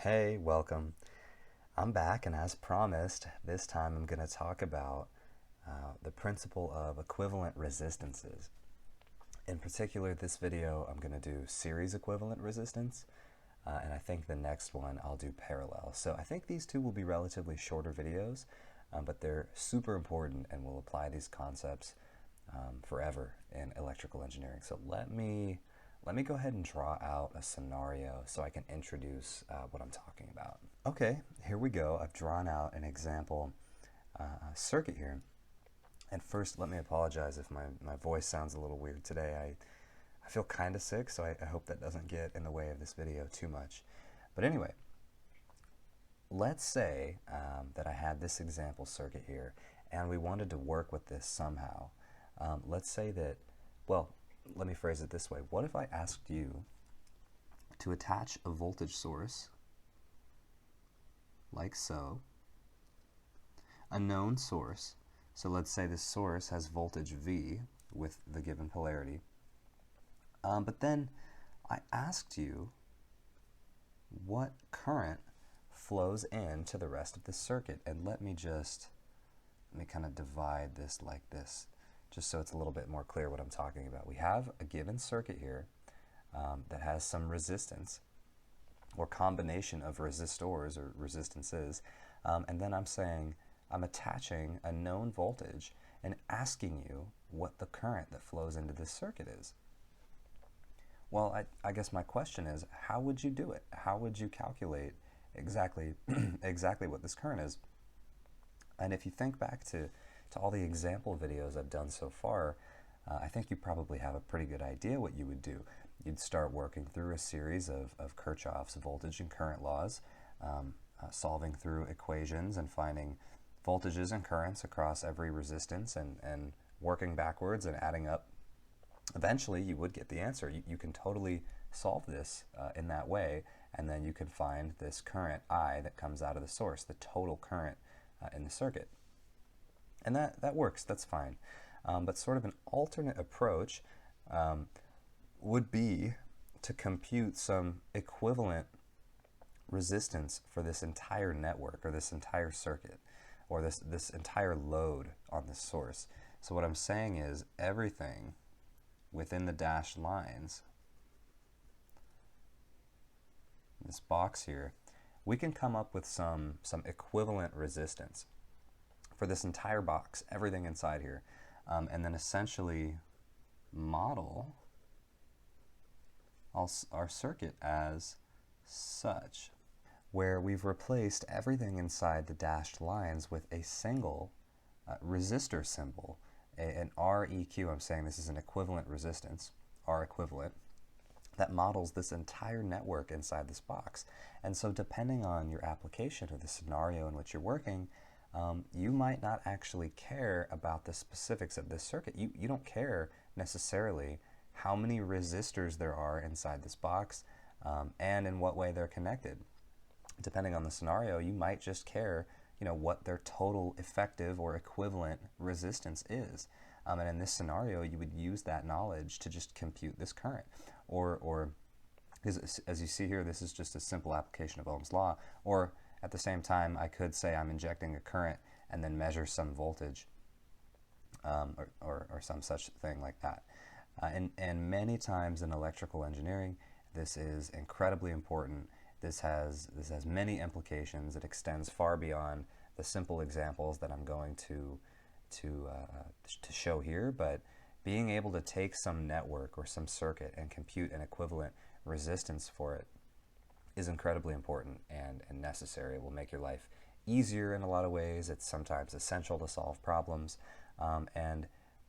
Hey, welcome. I'm back, and as promised, this time I'm going to talk about the principle of equivalent resistances. In particular, this video I'm going to do series equivalent resistance, and I think the next one I'll do parallel. So I think these two will be relatively shorter videos, but they're super important and we'll apply these concepts forever in electrical engineering. So let me go ahead and draw out a scenario so I can introduce what I'm talking about. Okay, here we go. I've drawn out an example circuit here. And first, let me apologize if my voice sounds a little weird today. I feel kind of sick, so I hope that doesn't get in the way of this video too much. But anyway, let's say that I had this example circuit here, and we wanted to work with this somehow. Let's say that, well, let me phrase it this way. What if I asked you to attach a voltage source, like so, a known source, so let's say this source has voltage V with the given polarity, but then I asked you what current flows into the rest of the circuit, and let me kind of divide this like this, just so it's a little bit more clear what I'm talking about. We have a given circuit here that has some resistance or combination of resistors or resistances, and then I'm attaching a known voltage and asking you what the current that flows into this circuit is. Well, I guess my question is, how would you do it? How would you calculate exactly what this current is? And if you think back to all the example videos I've done so far, I think you probably have a pretty good idea what you would do. You'd start working through a series of Kirchhoff's voltage and current laws, solving through equations and finding voltages and currents across every resistance and working backwards and adding up. Eventually, you would get the answer. You can totally solve this in that way, and then you can find this current I that comes out of the source, the total current in the circuit. And that works, that's fine. But sort of an alternate approach would be to compute some equivalent resistance for this entire network or this entire circuit or this entire load on this source. So what I'm saying is everything within the dashed lines, this box here, we can come up with some equivalent resistance for this entire box, everything inside here, and then essentially model our circuit as such, where we've replaced everything inside the dashed lines with a single resistor symbol, an REQ. I'm saying this is an equivalent resistance, R equivalent, that models this entire network inside this box. And so depending on your application or the scenario in which you're working, you might not actually care about the specifics of this circuit. You don't care necessarily how many resistors there are inside this box and in what way they're connected. Depending on the scenario, you might just care, what their total effective or equivalent resistance is. And in this scenario, you would use that knowledge to just compute this current. Or as you see here, this is just a simple application of Ohm's law. Or at the same time, I could say I'm injecting a current and then measure some voltage or some such thing like that. And many times in electrical engineering, this is incredibly important. This has many implications. It extends far beyond the simple examples that I'm going to show here, but being able to take some network or some circuit and compute an equivalent resistance for it is incredibly important and necessary. It will make your life easier in a lot of ways. It's sometimes essential to solve problems. And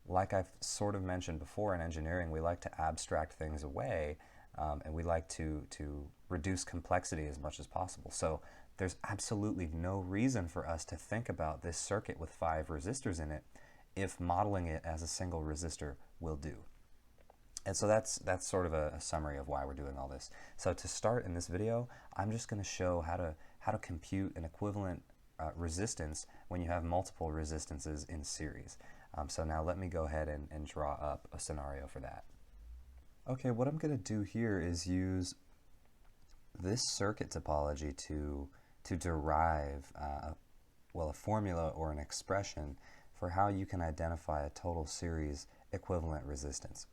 like I've sort of mentioned before, in engineering, we like to abstract things away, and we like to reduce complexity as much as possible. So there's absolutely no reason for us to think about this circuit with 5 resistors in it if modeling it as a single resistor will do. And so that's sort of a summary of why we're doing all this. So to start in this video, I'm just going to show how to compute an equivalent resistance when you have multiple resistances in series. So now let me go ahead and draw up a scenario for that. Okay, what I'm going to do here is use this circuit topology to derive a formula or an expression for how you can identify a total series equivalent resistance.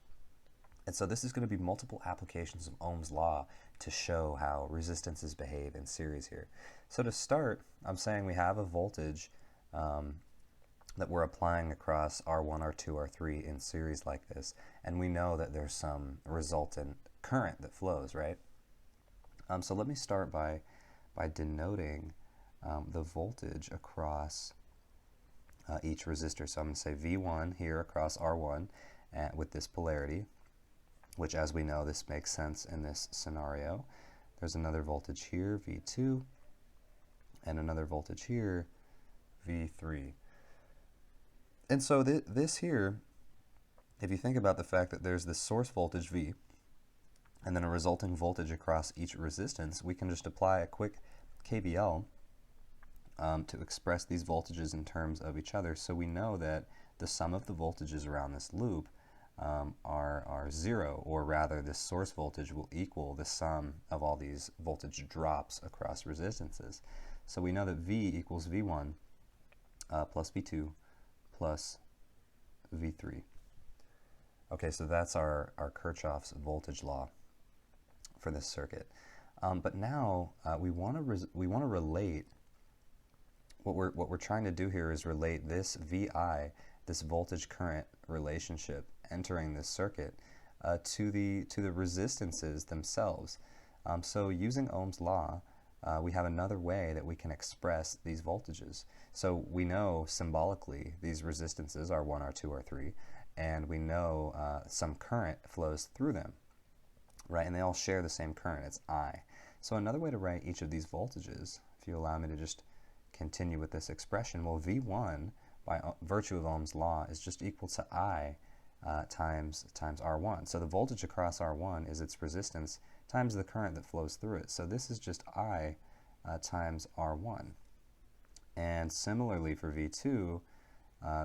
And so this is going to be multiple applications of Ohm's law to show how resistances behave in series here. So to start, I'm saying we have a voltage that we're applying across R1, R2, R3 in series like this, and we know that there's some resultant current that flows, right? So let me start by denoting the voltage across each resistor. So I'm going to say V1 here across R1 with this polarity, which, as we know, this makes sense in this scenario. There's another voltage here, V2, and another voltage here, V3. And so this here, if you think about the fact that there's this source voltage V, and then a resulting voltage across each resistance, we can just apply a quick KVL to express these voltages in terms of each other. So we know that the sum of the voltages around this loop are zero, or rather this source voltage will equal the sum of all these voltage drops across resistances. So we know that V equals V1 plus V2 plus V3. Okay, so that's our Kirchhoff's voltage law for this circuit. But now we want to relate what we're trying to do here is relate this VI, this voltage current relationship entering this circuit, to the resistances themselves. So using Ohm's law, we have another way that we can express these voltages. So we know symbolically these resistances are R1, R2, R3, and we know some current flows through them, right? And they all share the same current, it's I. So another way to write each of these voltages, if you allow me to just continue with this expression, well, V1, by virtue of Ohm's law, is just equal to I times R1. So the voltage across R1 is its resistance times the current that flows through it. So this is just I times R1. And similarly for V2,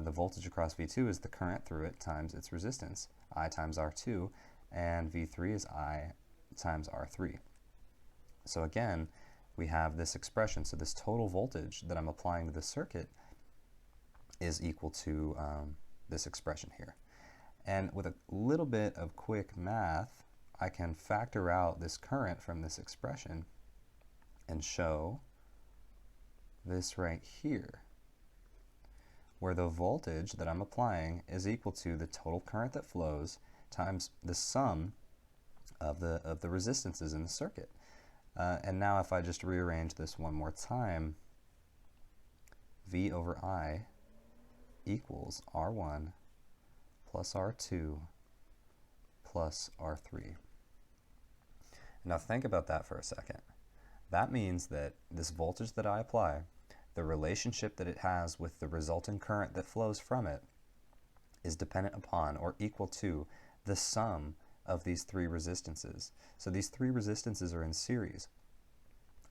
the voltage across V2 is the current through it times its resistance, I times R2, and V3 is I times R3. So again, we have this expression. So this total voltage that I'm applying to the circuit is equal to this expression here. And with a little bit of quick math, I can factor out this current from this expression and show this right here, where the voltage that I'm applying is equal to the total current that flows times the sum of the resistances in the circuit. And now if I just rearrange this one more time, V over I equals R1 plus R2 plus R3. Now think about that for a second. That means that this voltage that I apply, the relationship that it has with the resulting current that flows from it, is dependent upon or equal to the sum of these three resistances. So these three resistances are in series,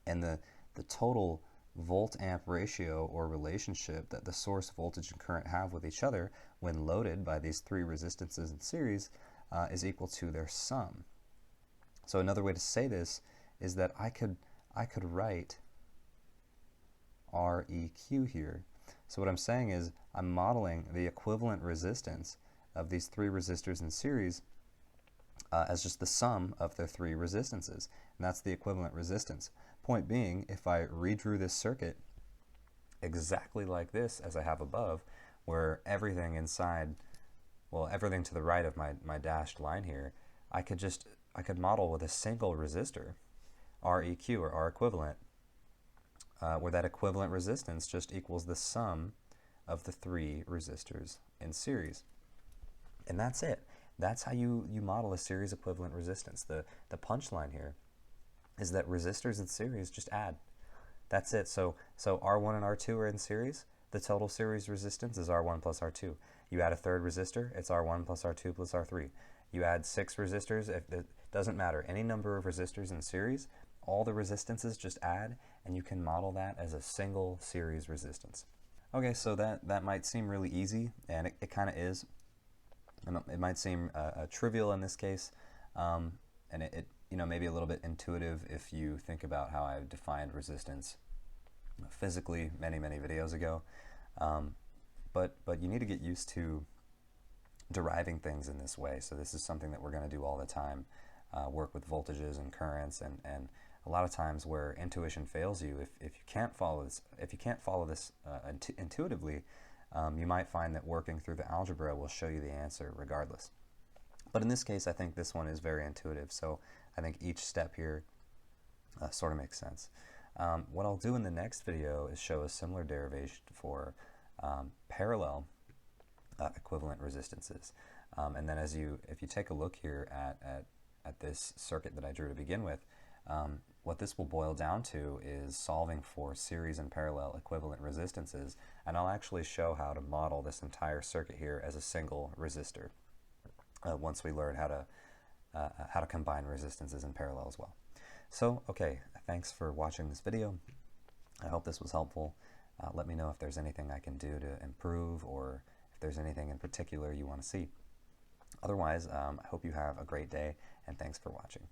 and the total volt-amp ratio or relationship that the source voltage and current have with each other when loaded by these three resistances in series is equal to their sum. So another way to say this is that I could write Req here. So what I'm saying is I'm modeling the equivalent resistance of these three resistors in series as just the sum of their three resistances, and that's the equivalent resistance. Point being, if I redrew this circuit exactly like this as I have above, where everything inside, well, everything to the right of my dashed line here, I could model with a single resistor, Req or R equivalent, where that equivalent resistance just equals the sum of the three resistors in series. And that's it. That's how you model a series equivalent resistance. The punchline here is that resistors in series just add. That's it. So R1 and R2 are in series. The total series resistance is R1 plus R2. You add a third resistor, it's R1 plus R2 plus R3. You add 6 resistors, it doesn't matter. Any number of resistors in series, all the resistances just add, and you can model that as a single series resistance. Okay, so that might seem really easy, and it kind of is. It might seem trivial in this case, and maybe a little bit intuitive if you think about how I've defined resistance physically many, many videos ago. But you need to get used to deriving things in this way. So this is something that we're going to do all the time, work with voltages and currents, and a lot of times where intuition fails you, if you can't follow this intuitively, you might find that working through the algebra will show you the answer regardless. But in this case, I think this one is very intuitive, so I think each step here sort of makes sense. What I'll do in the next video is show a similar derivation for parallel equivalent resistances. And then if you take a look here at this circuit that I drew to begin with, what this will boil down to is solving for series and parallel equivalent resistances, and I'll actually show how to model this entire circuit here as a single resistor once we learn how to combine resistances in parallel as well. So, okay, thanks for watching this video. I hope this was helpful. Let me know if there's anything I can do to improve, or if there's anything in particular you want to see. Otherwise, I hope you have a great day, and thanks for watching.